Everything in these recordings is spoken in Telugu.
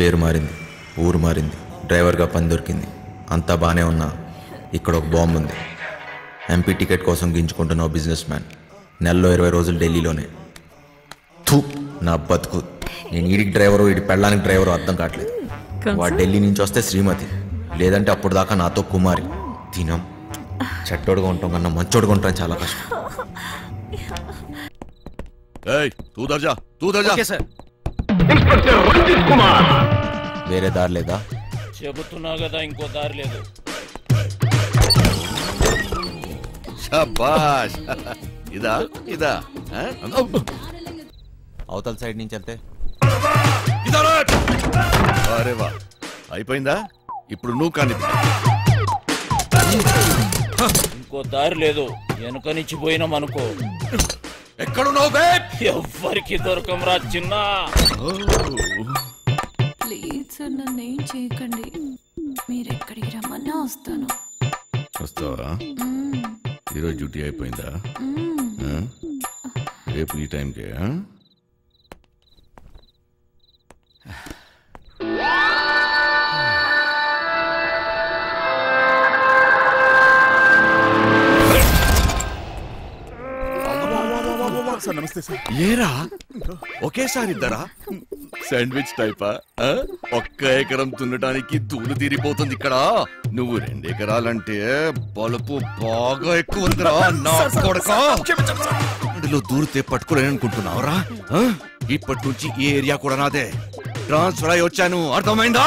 పేరు మారింది, ఊరు మారింది, డ్రైవర్గా పని దొరికింది, అంతా బాగానే ఉన్నా ఇక్కడ ఒక బాంబు ఉంది. ఎంపీ టికెట్ కోసం గింజుకుంటున్న బిజినెస్ మ్యాన్, నెలలో 20 రోజులు ఢిల్లీలోనే. థూ, నా బతుకు. నేను ఈడికి డ్రైవరు, ఈడి పెళ్ళానికి డ్రైవరు అర్థం కావట్లేదు. వాడు ఢిల్లీ నుంచి వస్తే శ్రీమతి, లేదంటే అప్పుడు దాకా నాతో కుమారి. తినం చెట్టోడుగా ఉంటాం కన్నా మంచోడుగా ఉంటాం చాలా కష్టం. వేరే దారి లేదా? చెబుతున్నా కదా, ఇంకో దారి లేదు. ఇదా ఇదా అవతల సైడ్ నుంచి వెళ్తే అరే వా, అయిపోయిందా? ఇప్పుడు నువ్వు కానీ ఇంకో దారి లేదు. వెనుక నుంచి పోయినాం అనుకో. ఎక్కడున్నావు? ఎవ్వరికి దొరకంరా చిన్న. ప్లీజ్ సార్, నన్ను ఏం చేయకండి. మీరు ఎక్కడికి రమ్మన్నా వస్తాను. వస్తావా? ఈరోజు డ్యూటీ అయిపోయిందా? రేపు ఈ టైంకే? ఏరా ఒకేసారి ఇద్దరా? శాండ్విచ్ టైపా? ఒక్క ఎకరం దున్నడానికి దూలు తీరిపోతుంది ఇక్కడ. నువ్వు 2 ఎకరాలంటే బలుపు బాగా ఎక్కువ ఉందిరా నా కొడకా. అందులో దూరితే పట్టుకోలేననుకుంటున్నావురా? ఇప్పటి నుంచి ఈ ఏరియా కూడా నాదే. ట్రాన్స్ఫర్ అయి వచ్చాను, అర్థమైందా?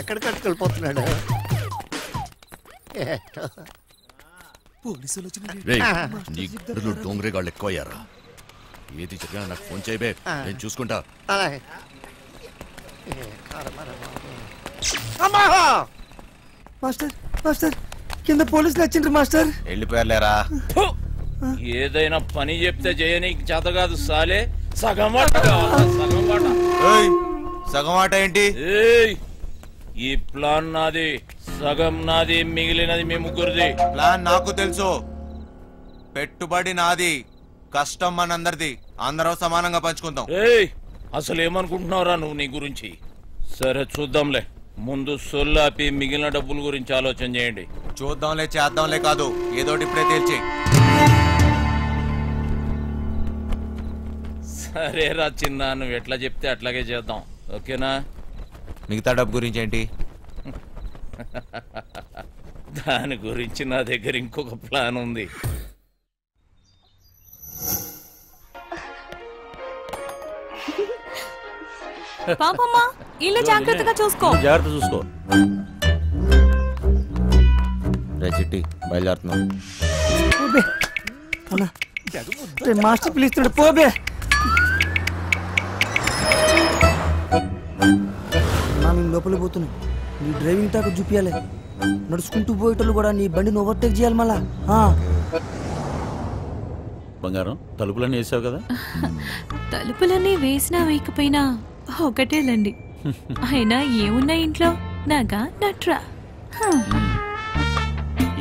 ఎక్కడికట్టుకు వెళ్ళిపోతున్నాడు. డోంగరేగాళ్ళు ఎక్కువ అయ్యారా? ఏది చెప్పినా నాకు ఫోన్ చేయబే, నేను చూసుకుంటా. మాస్టర్ మాస్టర్, కింద పోలీసులు వచ్చిండ్రు మాస్టర్. వెళ్ళిపోయారులేరా. ఏదైనా పని చెప్తే చేయనీకి చేత కాదు సాలే. సగం వాట కావాలా? సగం వాట. సగం వాట ఏంటి? ఈ ప్లాన్ నాది, సగం నాది, మిగిలినది మీ ముగ్గురిది. ప్లాన్ నాకు తెలుసు. పెట్టుబడి నాది, కష్టం మనందరిది. అందరం సమానంగా పంచుకుందాం. అసలు ఏమనుకుంటున్నావురా నువ్వు నీ గురించి? సరే చూద్దాంలే. ముందు సొల్లాపి మిగిలిన డబ్బుల గురించి ఆలోచన చేయండి. చూద్దాంలే చేద్దాంలే కాదు, ఏదోటి ఇప్పుడే తేల్చి. సరేరా చిన్న, నువ్వు ఎట్లా చెప్తే అట్లాగే చేద్దాం. ఓకేనా? మిగతా డబ్బు గురించి ఏంటి? దాని గురించి నా దగ్గర ఇంకొక ప్లాన్ ఉంది. పాపమ్మా, ఇల్లు జాగ్రత్తగా చూసుకో. జాగ్రత్త చూసుకో. రే చిట్టి, బయలుదేరుతున్నాం. మాస్టర్ పిలుస్తున్నాడు, పోబే. మేము లోపల పోతున్నాం. నీ డ్రైవింగ్ టాక్ చూపించాలి. నడుచుకుంటూ పోయేటోళ్ళు కూడా నీ బండిని ఓవర్టేక్ చేయాలి మళ్ళా. బంగారం, తలుపులన్నీ వేసావు కదా? తలుపులన్నీ వేసినా వేయకపోయినా ఒకటేలండి. అయినా ఏమున్నా ఇంట్లో నాగా నట్రా.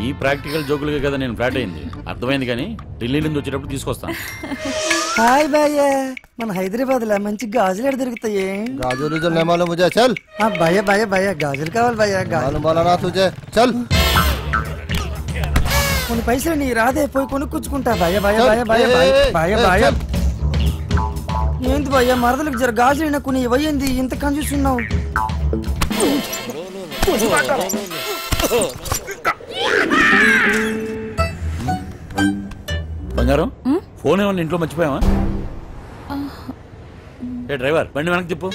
ఈ ప్రాక్టికల్ జోకులుగా కదా నేను ఫ్లాట్ అయింది. అర్థమైంది, కానీ ఢిల్లీ నుంచి వచ్చేటప్పుడు తీసుకొస్తాను. హాయ్ భయ్య, మన హైదరాబాద్ లో మంచి గాజులు ఎక్కడ దొరుకుతాయి? గాజులు చల్. భయ్య భయ్య భయ్య, గాజులు కావాలి భయ్య. కొన్ని పైసలు నీ రాదే, పోయి కొనుక్కుంటా. భయ్య భయ్య భయ్య భయ్య భయ్య భయ్య. ఏంటి భయ్య, మరదలకు జర గాజులు కొన్ని ఇవ్వండి, ఇంత కన్ఫ్యూస్తున్నావు. బంగారం, ఫోన్ ఏమన్నా ఇంట్లో మర్చిపోయావా? ఏ డ్రైవర్, బండి వెనక్కి చెప్పు.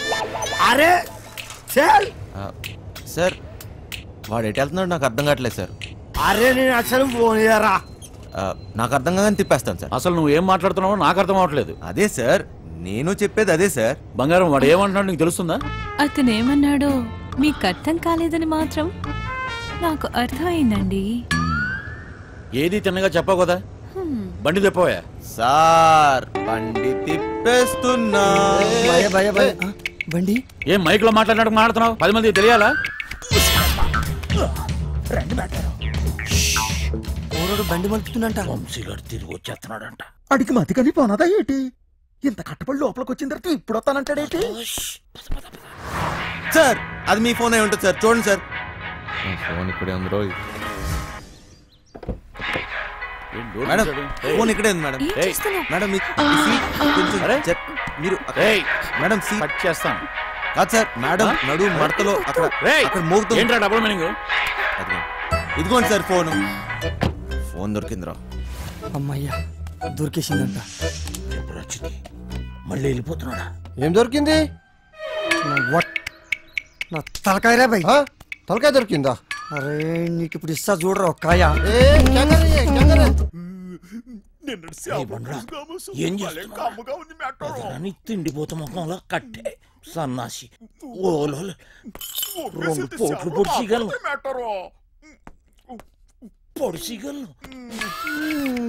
అరే సార్, వాడు ఎటు వెళ్తున్నాడు నాకు అర్థం కావట్లేదు సార్. అరే నేను అసలు ఫోన్ చేయరా. నాకు అర్థం కాగానే తిప్పేస్తాను సార్. అసలు నువ్వు ఏం మాట్లాడుతున్నావో నాకు అర్థం అవట్లేదు. అదే సార్, నేను చెప్పేది అదే సార్. బంగారం, వాడు ఏమంటున్నాడు నీకు తెలుస్తుందా? అతను ఏమన్నాడో మీకు అర్థం కాలేదని మాత్రం నాకు అర్థమైందండి. ఏది తిన్నగా చెప్పావు కదా. బండి తిప్పవా? సార్, బండి తిప్పేస్తున్నా. బండి ఏం మైక్ లో మాట్లాడుతున్నావు? 10 మంది తెలియాలా? బండి మలుపుతుందంట. వంశీగారు తిరిగి వచ్చేస్తున్నాడంట. అడిగి మతికని పోనదా ఏంటి? ఇంత కట్టబడి లోపలికి వచ్చిన తర్వాత ఇప్పుడు వస్తానంటాడేంటి? సార్ అది మీ ఫోన్ అయి ఉంటుంది సార్, చూడండి సార్. ఫోన్ ఇక్కడే ఉందిరో. మేడం ఫోన్ ఇక్కడే ఉంది మేడం. ఏం చేస్తున్నావ్? మేడం మీ సీట్ కొంచెం మీరు మేడం సీట్ కట్ చేస్తాను. కాదు సార్, మేడం నడు మడతలో అక్కడ అక్కడ మోగుతుంది. ఏంట్రా డబుల్ మీనింగ్? ఇదిగోండి సార్ ఫోన్ దొరికిందిరా. అమ్మయ్యా దొరికేసిందంట. మళ్ళీ వెళ్ళిపోతున్నాడా? ఏం దొరికింది? నా తలకాయరా భయ్. తలకాయ దొరికిందా? అరే నీకు ఇప్పుడు ఇస్తా చూడరా కాయ. ఏం చేస్తున్నావు? తిండిపోతా ముఖంలో కట్టే సన్నాసి. ఓలో 2 పోట్లు పొడిచిగలను.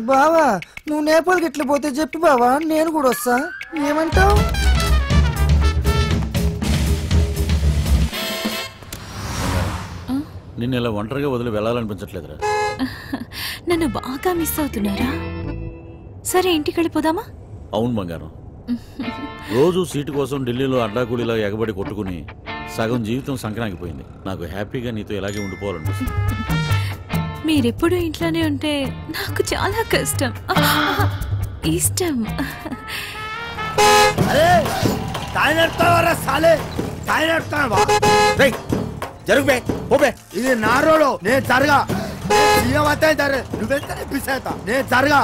బావా నువ్వు నేపాల్కి ఎట్లా పోతే చెప్పు బావా, నేను కూడా వస్తా. ఏమంటావు? నిన్ను ఇలా ఒంటరిగా వదిలి వెళ్ళాలనిపించట్లేదురా. నన్ను బాగా మిస్ అవుతున్నారా? సరే ఇంటికి వెళ్ళిపోదామా? అవును బంగారం, రోజు సీటు కోసం ఢిల్లీలో అడ్డాకూలీలా ఎగబడి కొట్టుకుని సగం జీవితం సంక్రాంతిపోయింది. నాకు హ్యాపీగా నీతో ఇలాగే ఉండిపోవాలనిపిస్తుంది. మీరెప్పుడు ఇంట్లోనే ఉంటే నాకు చాలా కష్టం. ఇష్టం. ఇది నా రోడ్, నేను జరగా. నువ్వెంతనే పిసేత నేను జరగా.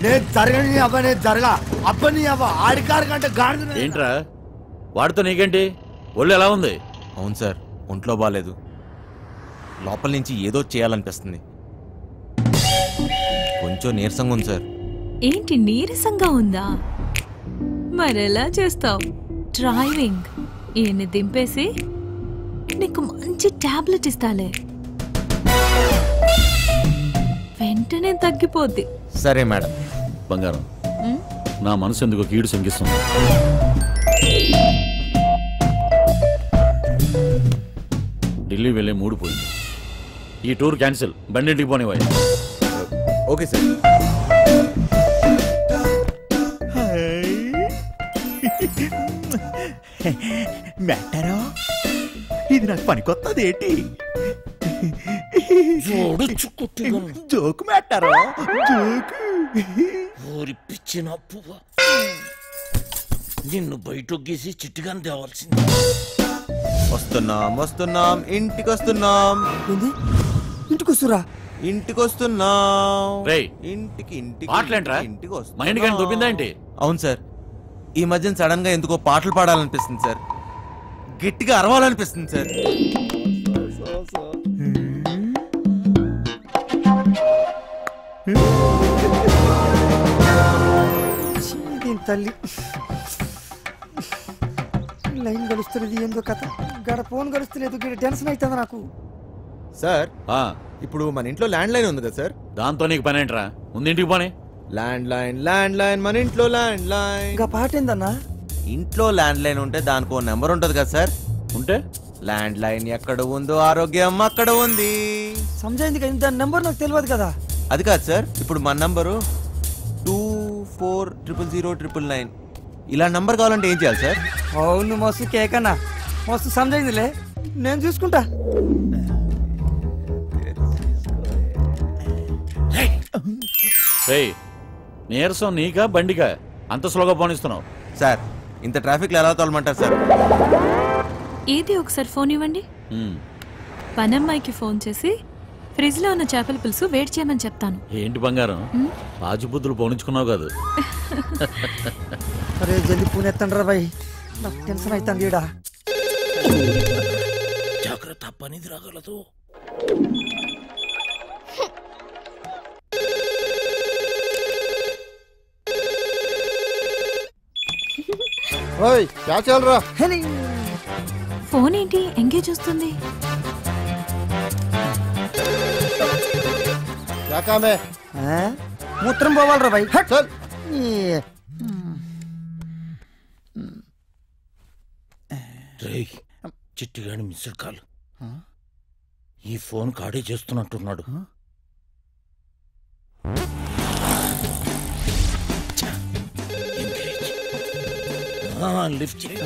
నేను జరగని అవ్వ, నేను జరగా అబ్బని అవ్వ. ఆడికారు కంటే గాడి. ఏంట్రా వాడితో నీకేంటి? ఒళ్ళు ఎలా ఉంది? అవును సార్, ఒంట్లో బాగాలేదు. లోపల నుంచి ఏదో చేయాలనిపిస్తుంది. కొంచెం నీరసంగా ఉంది సార్. ఏంటి నీరసంగా ఉందా? మరెలా చేస్తావు? డ్రైవింగ్ ఈయన్ని దింపేసి నీకు మంచి టాబ్లెట్ ఇస్తాలే, వెంటనే తగ్గిపోద్ది. సరే మేడం. బంగారం, నా మనసు ఎందుకో కీడు శంకిస్తుంది. ఢిల్లీ వెళ్ళే మూడు పోయింది. ఈ టూర్ క్యాన్సిల్, బండింటికి పోనివ్వాలి. Okay sir. మెట్టరో ఇది నాకు పనికొత్తది ఏంటి? జోకు మెట్టరో జోకు. ఊరి పిచ్చిన పువ్వ నిన్ను బయట గీసి చిట్టుగాని తేవాల్సింది. వస్తున్నాం ఇంటికి వస్తున్నాం. ఏంది ఇంటికి వస్తురా? ఇంటికి వస్తున్నాం. రేయ్, ఇంటికి మాటలేంట్రా? ఇంటికి వస్తున్నాం. మైండ్ కానీ దొబ్బిందా ఏంటి? అవును సార్, ఈ మధ్యన సడన్ గా ఎందుకో పాటలు పాడాలనిపిస్తుంది సార్. గట్టిగా అరవాలనిపిస్తుంది సార్. తల్లి లైన్ గడుస్తున్నది ఏందో కథ. గడ ఫోన్ గడుస్తలేదు, గడ టెన్షన్ అవుతుంది నాకు. సార్ ఇప్పుడు మన ఇంట్లో ల్యాండ్ లైన్ ఉంది కదా సార్? దాంతో నీకు పని ఏంట్రా? ముందు ఇంటికి పోనీ. ల్యాండ్ లైన్ మన ఇంట్లో ల్యాండ్ లైన్. ఇంకా పాట ఏందన్నా? ఇంట్లో ల్యాండ్ లైన్ ఉంటే దానికో నెంబర్ ఉంటది కదా సార్? ఉంటే ల్యాండ్ లైన్ ఎక్కడ ఉందో ఆరోగ్యం అక్కడ ఉంది. సమజైంది కదా, దాని నెంబర్ నాకు తెలియదు కదా. అది కాదు సార్, ఇప్పుడు మన నంబరు 24000999. ఇలా నంబర్ కావాలంటే ఏం చేయాలి సార్? అవును మస్తు కేకన్నా, మస్తు సమజైందిలే, నేను చూసుకుంటా. రేయ్, నీరసం నీకా బండికా అంత స్లోగా పోనిస్తున్నావు? సార్ ఇంత ట్రాఫిక్లో ఎలా తోలమంటారు సార్? ఏది ఒకసారి ఫోన్ ఇవ్వండి. పనమ్మాయికి ఫోన్ చేసి ఫ్రిడ్జ్ లో ఉన్న చేపల పులుసు వేడి చేయమని చెప్తాను. ఏంటి బంగారం, పాచిబుద్ధులు పోనించుకున్నావు కాదు? అరే జల్ది పూనెత్తండి రా బాయ్, నాకు టెన్షన్ అవుతుంది ఈడ. జాగ్రత్త, పనిది రాగలదు. ఓయ్ క్యా చల్ రా? ఫోన్ ఏంటి ఎంగేజ్ వస్తుంది? क्या काम है? మూత్రం పోవాలరా బాయ్. चल. చిట్టిగాని మిస్డ్ కాల్. ఈ ఫోన్ కాడే చేస్తున్నట్టున్నాడు. లిఫ్ట్ చేయి.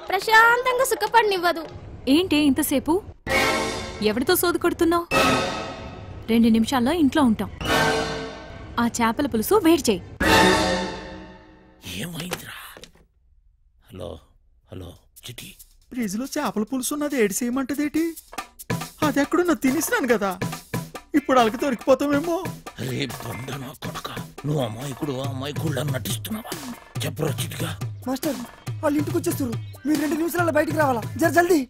ప్రశాంతంగా సుఖపడినివ్వదు. ఏంటి ఇంతసేపు ఎవరితో సోదు కొడుతున్నావు? 2 నిమిషాల్లో ఇంట్లో ఉంటాం. ఆ చేపల పులుసు వేడి చేయి. ఏమైందిరా? హలో హలో చిటి, ఫ్రిడ్జ్ లో చేపల పులుసు ఉన్నది ఏడు చేయమంటదేటి? అది ఎక్కడున్నా తినేసినాను కదా, ఇప్పుడు అలకి దొరికిపోతామేమో. రే బండనా కొడక, నువ్వు అమాయకుడు అమాయకుడు నటిస్తున్నావా? చెప్పరా చిటిగా. మాస్టర్ వాళ్ళు ఇంటికి వచ్చేస్తారు, మీరు 2 నిమిషాల్లో బయటికి రావాలా, జల్దీ.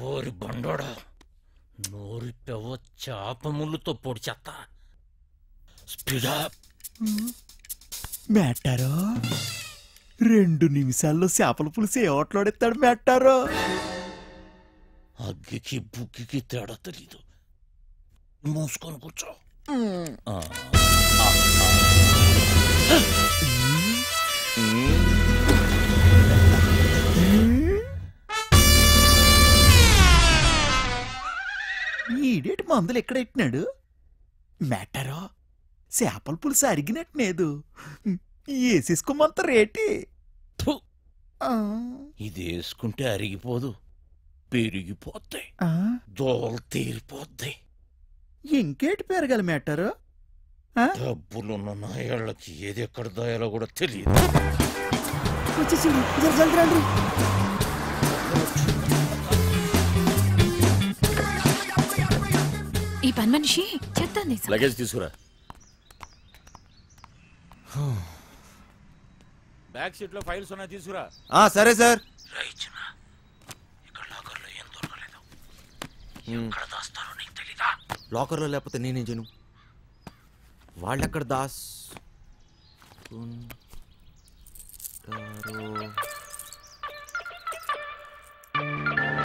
ఓరి బండోడా, నోరి పెవ చేప ముళ్ళుతో పొడి చెత్త. స్పీడా. మేటారో 2 నిమిషాల్లో చేపల పులుసు ఏ ఓట్లాడెత్తాడు మేటారో. అగ్గికి బుగ్గికి తేడా తెలీదు. మూసుకొని కూర్చో. ఈడేటి మందులు ఎక్కడ ఎట్టినాడు మేటారో? చేపల పులుసు అరిగినట్లేదు, వేసేసుకోమంత రేటి. ఫు, ఇది వేసుకుంటే అరిగిపోదు, పెరిగిపోతాయి, దోలు తీరిపోద్ది. ఇంకేటి పెరగాలి మేటారో? డబ్బులున్న నాయాళ్ళకి ఏది ఎక్కడ దాయాలో కూడా తెలియదు. వచ్చేసి జల్దీ రండి. ఈ పని మనిషి చెప్తాను. లగేజ్ తీసుకురా. బ్యాక్ సీట్ లో ఫైల్స్ ఉన్నాయి, తీసుకురా. సరే సార్. ఇక్కడ లాకర్లో ఏం దొరకలేదు. ఎక్కడ దాస్తారో నీకు తెలీదా? లాకర్లో లేకపోతే నేనేం చేయను? వాళ్ళెక్కడ దాస్